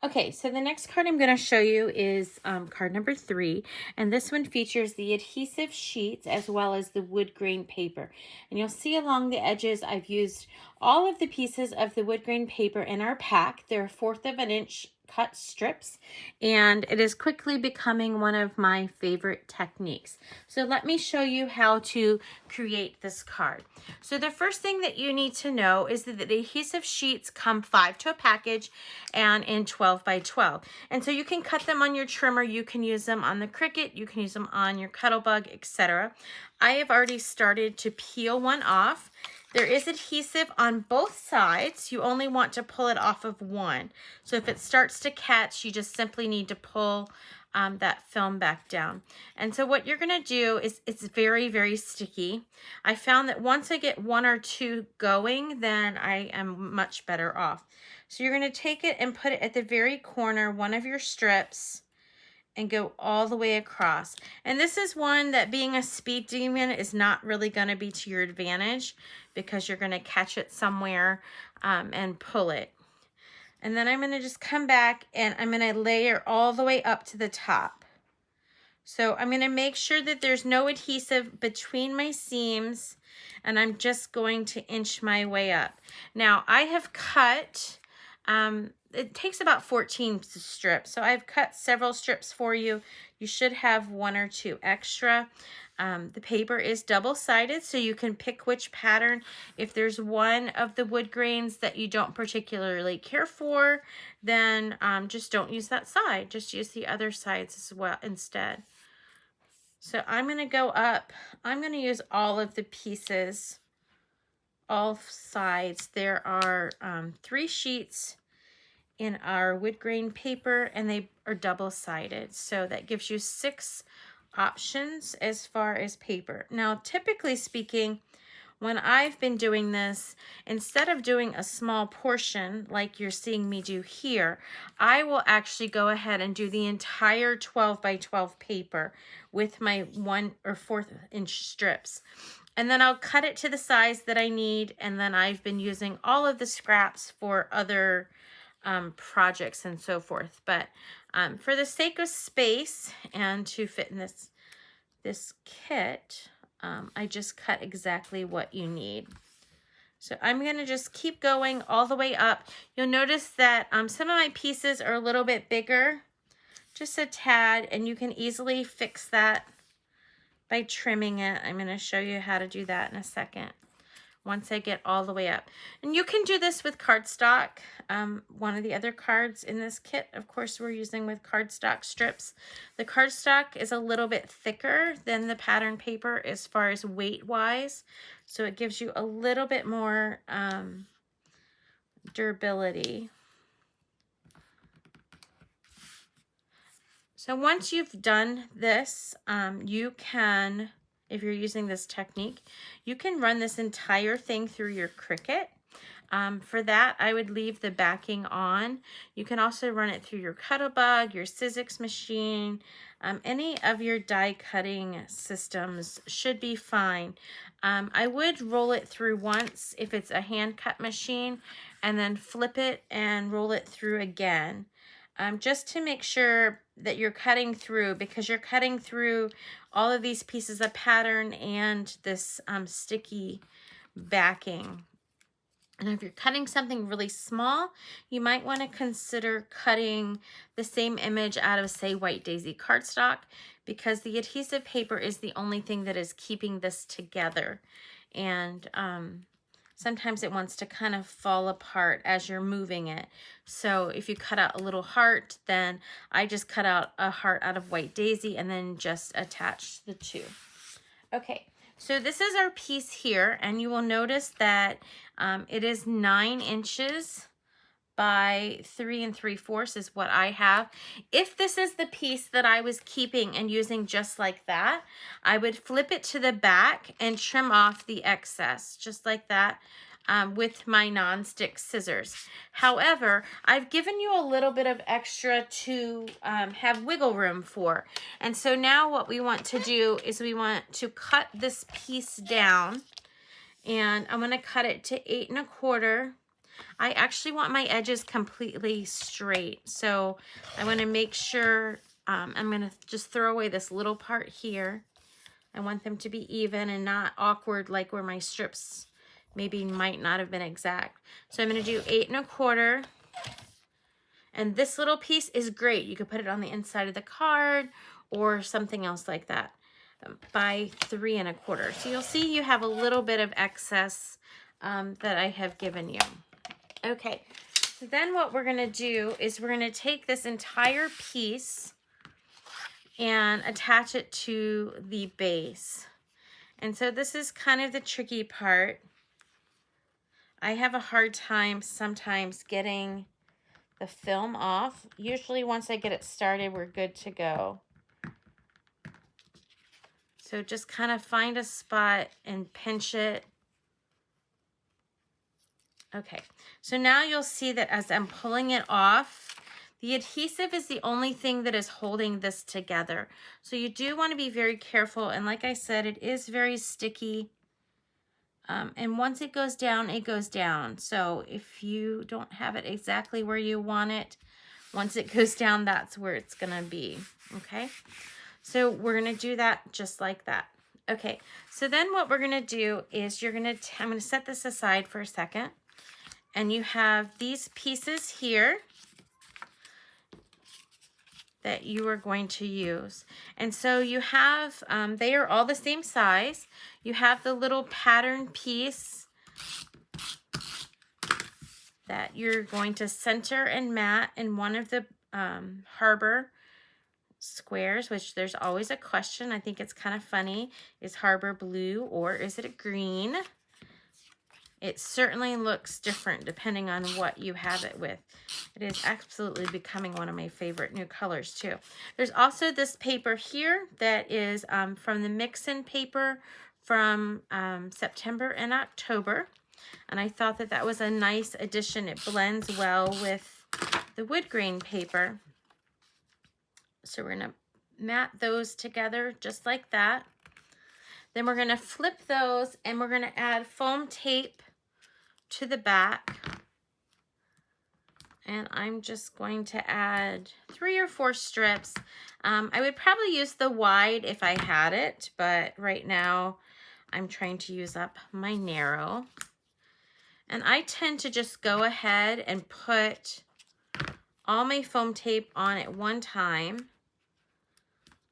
Okay, so the next card I'm going to show you is card number 3, and this one features the adhesive sheets as well as the wood grain paper. And you'll see along the edges I've used all of the pieces of the wood grain paper in our pack. They're 1/4 of an inch cut strips, and it is quickly becoming one of my favorite techniques. So let me show you how to create this card. So the first thing that you need to know is that the adhesive sheets come 5 to a package and in 12 by 12. And so you can cut them on your trimmer, you can use them on the Cricut, you can use them on your Cuttlebug, etc. I have already started to peel one off. There is adhesive on both sides. You only want to pull it off of one. So if it starts to catch, you just simply need to pull that film back down. And so what you're going to do is, it's very, very sticky. I found that once I get 1 or 2 going, then I am much better off. So you're going to take it and put it at the very corner, one of your strips, and go all the way across. And this is one that, being a speed demon, is not really going to be to your advantage, because you're going to catch it somewhere and pull it. And then I'm going to just come back and I'm going to layer all the way up to the top. So I'm going to make sure that there's no adhesive between my seams, and I'm just going to inch my way up. Now I have cut, it takes about 14 strips, so I've cut several strips for you. You should have 1 or 2 extra. The paper is double-sided, so you can pick which pattern. If there's one of the wood grains that you don't particularly care for, then just don't use that side. Just use the other sides as well instead. So I'm going to go up. I'm going to use all of the pieces, all sides. There are 3 sheets in our wood grain paper, and they are double-sided. So that gives you 6 options as far as paper. Now, typically speaking, when I've been doing this, instead of doing a small portion like you're seeing me do here, I will actually go ahead and do the entire 12 by 12 paper with my 1 or 4 inch strips. And then I'll cut it to the size that I need, and then I've been using all of the scraps for other projects and so forth. But for the sake of space and to fit in this kit, I just cut exactly what you need. So I'm going to just keep going all the way up. You'll notice that some of my pieces are a little bit bigger, just a tad, and you can easily fix that by trimming it. I'm going to show you how to do that in a second, once I get all the way up. And you can do this with cardstock. One of the other cards in this kit, of course, we're using with cardstock strips. The cardstock is a little bit thicker than the pattern paper as far as weight-wise, so it gives you a little bit more durability. So once you've done this, you can, if you're using this technique, you can run this entire thing through your Cricut. For that, I would leave the backing on. You can also run it through your Cuttlebug, your Sizzix machine. Any of your die cutting systems should be fine. I would roll it through once if it's a hand cut machine, and then flip it and roll it through again. Just to make sure that you're cutting through, because you're cutting through all of these pieces of pattern and this sticky backing. And if you're cutting something really small, you might want to consider cutting the same image out of, say, White Daisy cardstock, because the adhesive paper is the only thing that is keeping this together. And sometimes it wants to kind of fall apart as you're moving it. So if you cut out a little heart, then I just cut out a heart out of White Daisy and then just attach the two. Okay, so this is our piece here, and you will notice that it is 9 inches by 3 3/4 is what I have. If this is the piece that I was keeping and using just like that, I would flip it to the back and trim off the excess, just like that, with my non-stick scissors. However, I've given you a little bit of extra to have wiggle room for. And so now what we want to do is we want to cut this piece down, and I'm going to cut it to 8 1/4. I actually want my edges completely straight. So I want to make sure, I'm going to just throw away this little part here. I want them to be even and not awkward like where my strips maybe might not have been exact. So I'm going to do 8 1/4. And this little piece is great. You could put it on the inside of the card or something else like that, by 3 1/4. So you'll see you have a little bit of excess that I have given you. Okay, so then what we're gonna do is we're gonna take this entire piece and attach it to the base. And so this is kind of the tricky part. I have a hard time sometimes getting the film off. Usually once I get it started, we're good to go. So just kind of find a spot and pinch it. Okay, so now you'll see that as I'm pulling it off, the adhesive is the only thing that is holding this together. So you do want to be very careful. And like I said, it is very sticky. And once it goes down, it goes down. So if you don't have it exactly where you want it, once it goes down, that's where it's going to be. Okay, so we're going to do that just like that. Okay, so then what we're going to do is I'm going to set this aside for a second. And you have these pieces here that you are going to use. And so you have, they are all the same size. You have the little pattern piece that you're going to center and mat in one of the harbor squares, which there's always a question. I think it's kind of funny. Is harbor blue or is it a green? It certainly looks different depending on what you have it with. It is absolutely becoming one of my favorite new colors too. There's also this paper here that is from the mix-in paper from September and October. And I thought that that was a nice addition. It blends well with the wood grain paper. So we're gonna mat those together just like that. Then we're gonna flip those and we're gonna add foam tape to the back. And I'm just going to add 3 or 4 strips. I would probably use the wide if I had it, but right now I'm trying to use up my narrow. And I tend to just go ahead and put all my foam tape on at one time.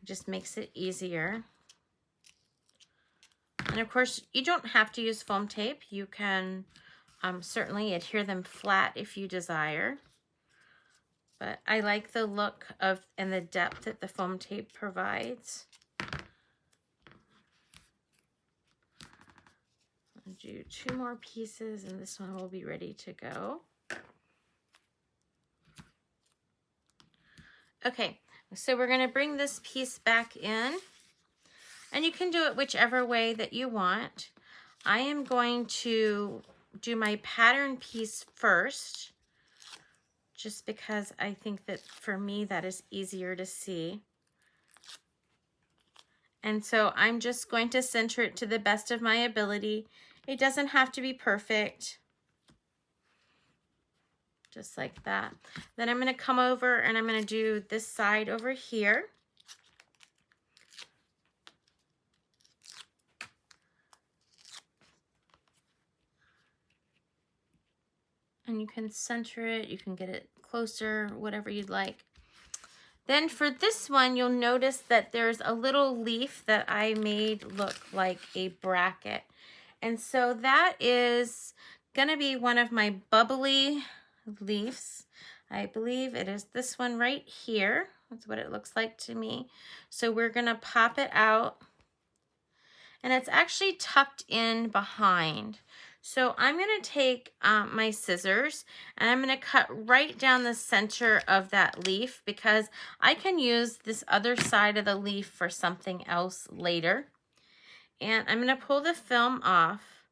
It just makes it easier. And of course, you don't have to use foam tape. You can certainly adhere them flat if you desire. But I like the look of and the depth that the foam tape provides. I'll do 2 more pieces and this one will be ready to go. Okay, so we're going to bring this piece back in. And you can do it whichever way that you want. I am going to do my pattern piece first, just because I think that for me that is easier to see. And so I'm just going to center it to the best of my ability. It doesn't have to be perfect. Just like that. Then I'm going to come over and I'm going to do this side over here. And you can center it, you can get it closer, whatever you'd like. Then for this one, you'll notice that there's a little leaf that I made look like a bracket. And so that is gonna be one of my bubbly leaves. I believe it is this one right here. That's what it looks like to me. So we're gonna pop it out. And it's actually tucked in behind. So I'm going to take my scissors and I'm going to cut right down the center of that leaf because I can use this other side of the leaf for something else later. And I'm going to pull the film off.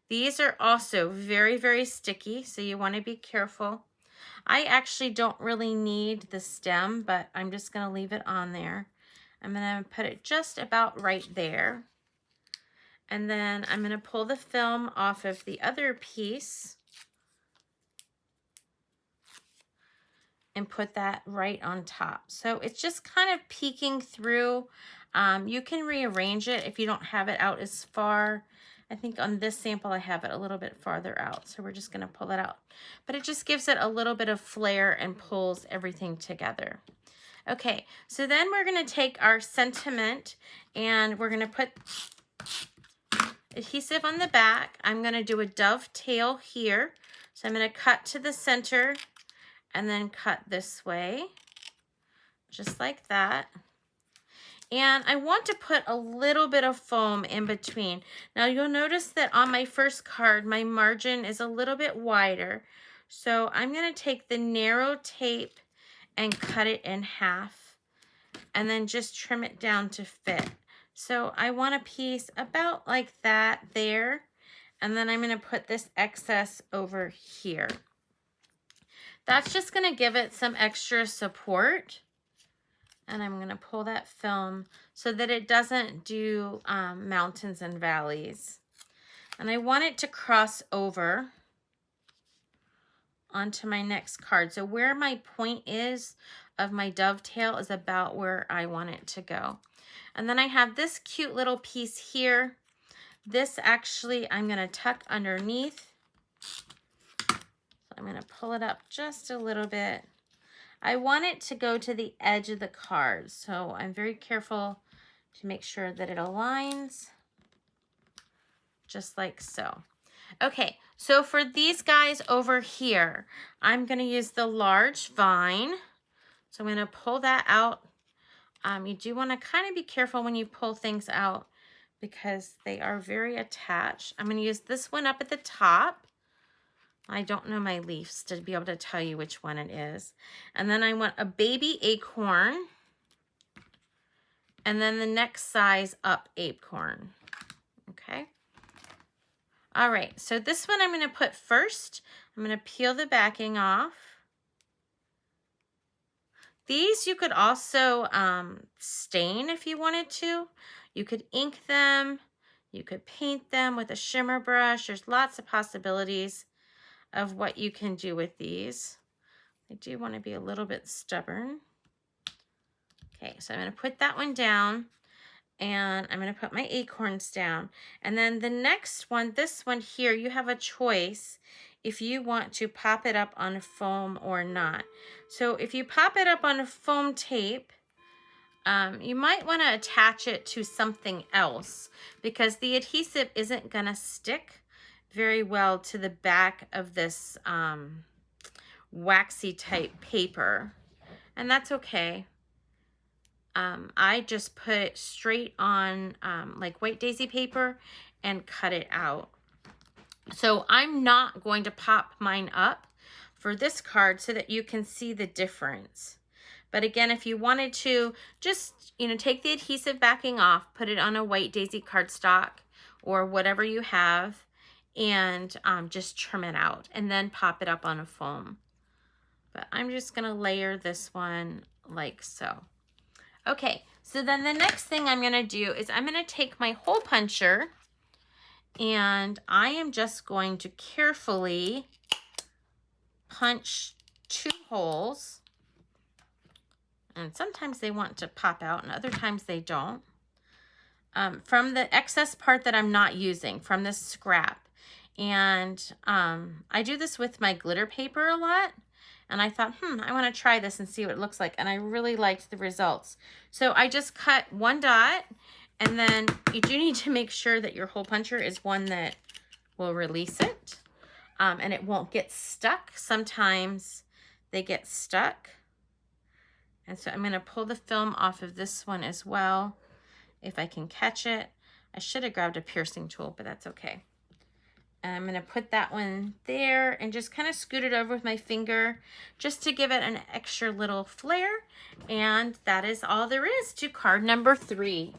These are also very, very sticky, so you want to be careful. I actually don't really need the stem, but I'm just going to leave it on there. I'm going to put it just about right there. And then I'm going to pull the film off of the other piece. and put that right on top. So it's just kind of peeking through. You can rearrange it if you don't have it out as far. I think on this sample I have it a little bit farther out, so we're just going to pull it out. But it just gives it a little bit of flair and pulls everything together. Okay, so then we're going to take our sentiment and we're going to put adhesive on the back. I'm going to do a dovetail here. So I'm going to cut to the center and then cut this way, just like that. And I want to put a little bit of foam in between. Now you'll notice that on my first card, my margin is a little bit wider. So I'm going to take the narrow tape and cut it in half and then just trim it down to fit. So I want a piece about like that there. And then I'm going to put this excess over here. That's just going to give it some extra support. And I'm going to pull that film so that it doesn't do mountains and valleys. And I want it to cross over onto my next card. So where my point is of my dovetail is about where I want it to go. And then I have this cute little piece here. This actually I'm going to tuck underneath. I'm going to pull it up just a little bit. I want it to go to the edge of the card, so I'm very careful to make sure that it aligns just like so. Okay, so for these guys over here, I'm going to use the large vine. So I'm going to pull that out. You do want to kind of be careful when you pull things out because they are very attached. I'm going to use this one up at the top. I don't know my leaves to be able to tell you which one it is. And then I want a baby acorn. And then the next size up acorn. Okay. All right. So this one I'm going to put first. I'm going to peel the backing off. These you could also stain if you wanted to. You could ink them. You could paint them with a shimmer brush. There's lots of possibilities of what you can do with these. I do want to be a little bit stubborn. Okay, so I'm going to put that one down and I'm going to put my acorns down. And then the next one, this one here, you have a choice if you want to pop it up on foam or not. So if you pop it up on a foam tape, you might want to attach it to something else because the adhesive isn't going to stick very well to the back of this waxy type paper, and that's okay. I just put it straight on like white daisy paper and cut it out. So I'm not going to pop mine up for this card so that you can see the difference. But again, if you wanted to just, take the adhesive backing off, put it on a white daisy cardstock or whatever you have, and just trim it out and then pop it up on a foam. But I'm just going to layer this one like so. Okay, so then the next thing I'm going to do is I'm going to take my hole puncher and I am just going to carefully punch 2 holes. And sometimes they want to pop out and other times they don't. From the excess part that I'm not using, from this scrap. And I do this with my glitter paper a lot. And I thought, I want to try this and see what it looks like. And I really liked the results. So I just cut 1 dot. And then you do need to make sure that your hole puncher is one that will release it. And it won't get stuck. Sometimes they get stuck. And so I'm going to pull the film off of this one as well, if I can catch it. I should have grabbed a piercing tool, but that's okay. And I'm going to put that one there and just kind of scoot it over with my finger just to give it an extra little flair. And that is all there is to card number 3.